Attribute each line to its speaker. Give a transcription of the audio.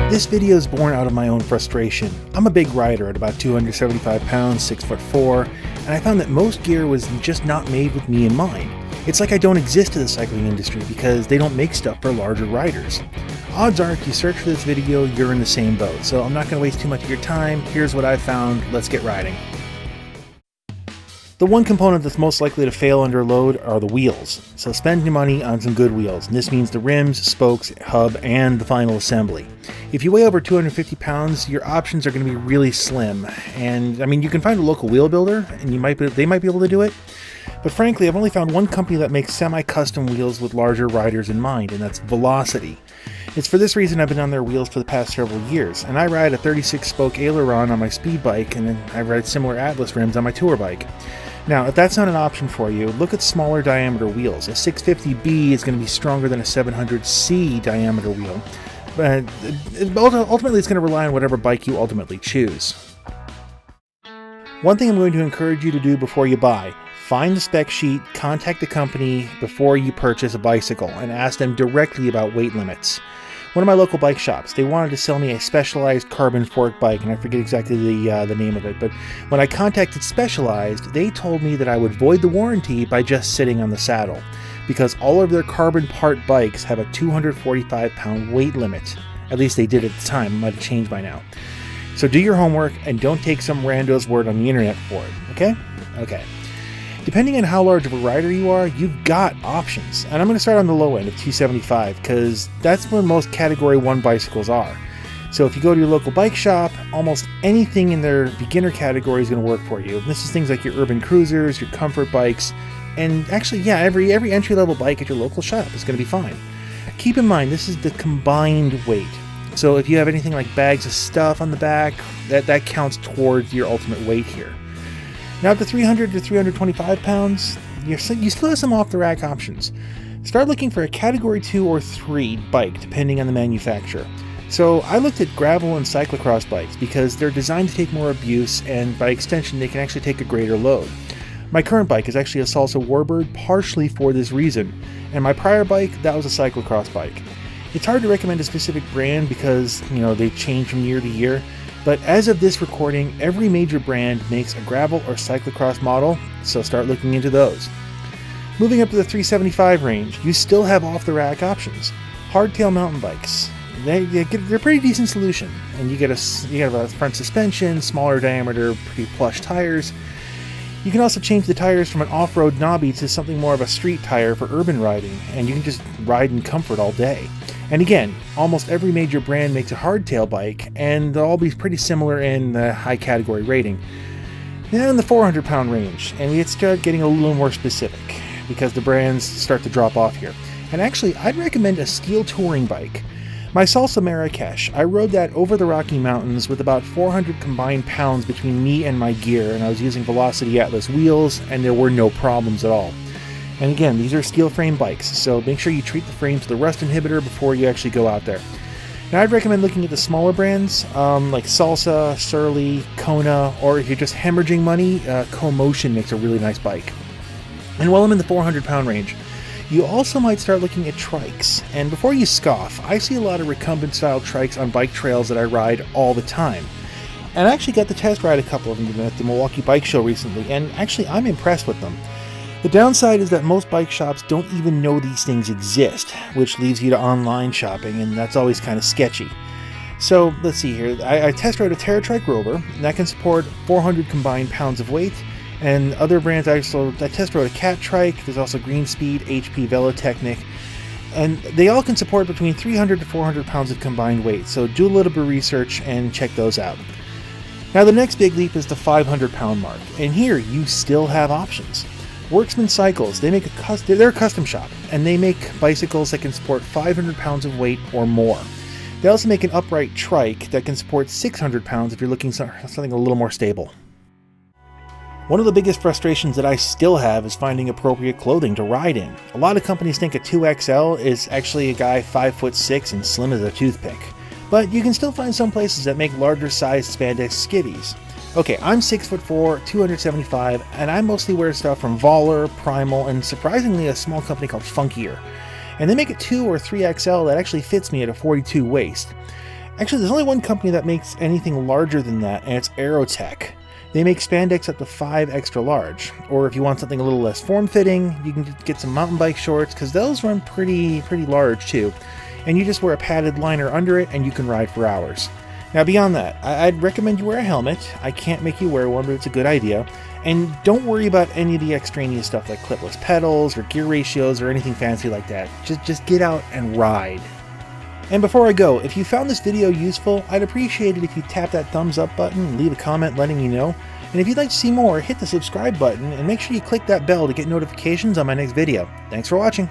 Speaker 1: This video is born out of my own frustration. I'm a big rider at about 275 pounds, 6'4", and I found that most gear was just not made with me in mind. It's like I don't exist in the cycling industry because they don't make stuff for larger riders. Odds are if you search for this video, you're in the same boat, so I'm not going to waste too much of your time. Here's what I found. Let's get riding. The one component that's most likely to fail under load are the wheels, so spend your money on some good wheels, and this means the rims, spokes, hub, and the final assembly. If you weigh over 250 pounds, your options are going to be really slim, and I mean, you can find a local wheel builder, and they might be able to do it, but frankly, I've only found one company that makes semi-custom wheels with larger riders in mind, and that's Velocity. It's for this reason I've been on their wheels for the past several years, and I ride a 36-spoke aileron on my speed bike, and then I ride similar Atlas rims on my tour bike. Now, if that's not an option for you, look at smaller diameter wheels. A 650B is going to be stronger than a 700C diameter wheel, but ultimately it's going to rely on whatever bike you ultimately choose. One thing I'm going to encourage you to do before you buy: find the spec sheet, contact the company before you purchase a bicycle, and ask them directly about weight limits. One of my local bike shops, they wanted to sell me a Specialized carbon fork bike, and I forget exactly the name of it, but when I contacted Specialized, they told me that I would void the warranty by just sitting on the saddle, because all of their carbon part bikes have a 245-pound weight limit. At least they did at the time. It might have changed by now. So do your homework and don't take some rando's word on the internet for it, okay? Okay. Depending on how large of a rider you are, you've got options. And I'm going to start on the low end of 275 because that's where most Category 1 bicycles are. So if you go to your local bike shop, almost anything in their beginner category is going to work for you. This is things like your urban cruisers, your comfort bikes, and actually, yeah, every entry-level bike at your local shop is going to be fine. Keep in mind, this is the combined weight. So if you have anything like bags of stuff on the back, that counts towards your ultimate weight here. Now up to 300 to 325 pounds, you still have some off-the-rack options. Start looking for a Category 2 or 3 bike, depending on the manufacturer. So I looked at gravel and cyclocross bikes because they're designed to take more abuse, and by extension they can actually take a greater load. My current bike is actually a Salsa Warbird, partially for this reason, and my prior bike, that was a cyclocross bike. It's hard to recommend a specific brand because, they change from year to year. But as of this recording, every major brand makes a gravel or cyclocross model, so start looking into those. Moving up to the 375 range, you still have off-the-rack options. Hardtail mountain bikes. They're a pretty decent solution, and you have a front suspension, smaller diameter, pretty plush tires. You can also change the tires from an off-road knobby to something more of a street tire for urban riding, and you can just ride in comfort all day. And again, almost every major brand makes a hardtail bike, and they'll all be pretty similar in the high category rating. Now in the 400-pound range, and we start getting a little more specific, because the brands start to drop off here. And actually, I'd recommend a steel touring bike. My Salsa Marrakesh, I rode that over the Rocky Mountains with about 400 combined pounds between me and my gear, and I was using Velocity Atlas wheels, and there were no problems at all. And again, these are steel frame bikes, so make sure you treat the frame to the rust inhibitor before you actually go out there. Now I'd recommend looking at the smaller brands, like Salsa, Surly, Kona, or if you're just hemorrhaging money, Co-Motion makes a really nice bike. And while I'm in the 400-pound range, you also might start looking at Trikes. And before you scoff, I see a lot of recumbent-style Trikes on bike trails that I ride all the time. And I actually got to test ride a couple of them at the Milwaukee Bike Show recently, and actually I'm impressed with them. The downside is that most bike shops don't even know these things exist, which leaves you to online shopping, and that's always kind of sketchy. So let's see here. I test rode a TerraTrike Rover, and that can support 400 combined pounds of weight. And other brands, I test rode a Cat Trike. There's also Greenspeed, HP Velotechnic, and they all can support between 300 to 400 pounds of combined weight. So do a little bit of research and check those out. Now the next big leap is the 500-pound mark, and here you still have options. Worksman Cycles, they're a custom shop, and they make bicycles that can support 500 pounds of weight or more. They also make an upright trike that can support 600 pounds if you're looking for something a little more stable. One of the biggest frustrations that I still have is finding appropriate clothing to ride in. A lot of companies think a 2XL is actually a guy 5'6" and slim as a toothpick. But you can still find some places that make larger sized spandex skivvies. Okay, I'm 6'4", 275, and I mostly wear stuff from Voller, Primal, and surprisingly a small company called Funkier. And they make a 2 or 3XL that actually fits me at a 42 waist. Actually, there's only one company that makes anything larger than that, and it's Aerotech. They make spandex up to 5 extra large. Or if you want something a little less form-fitting, you can get some mountain bike shorts, because those run pretty large too. And you just wear a padded liner under it, and you can ride for hours. Now beyond that, I'd recommend you wear a helmet. I can't make you wear one, but it's a good idea. And don't worry about any of the extraneous stuff like clipless pedals or gear ratios or anything fancy like that. Just get out and ride. And before I go, if you found this video useful, I'd appreciate it if you tap that thumbs up button and leave a comment letting me know. And if you'd like to see more, hit the subscribe button and make sure you click that bell to get notifications on my next video. Thanks for watching.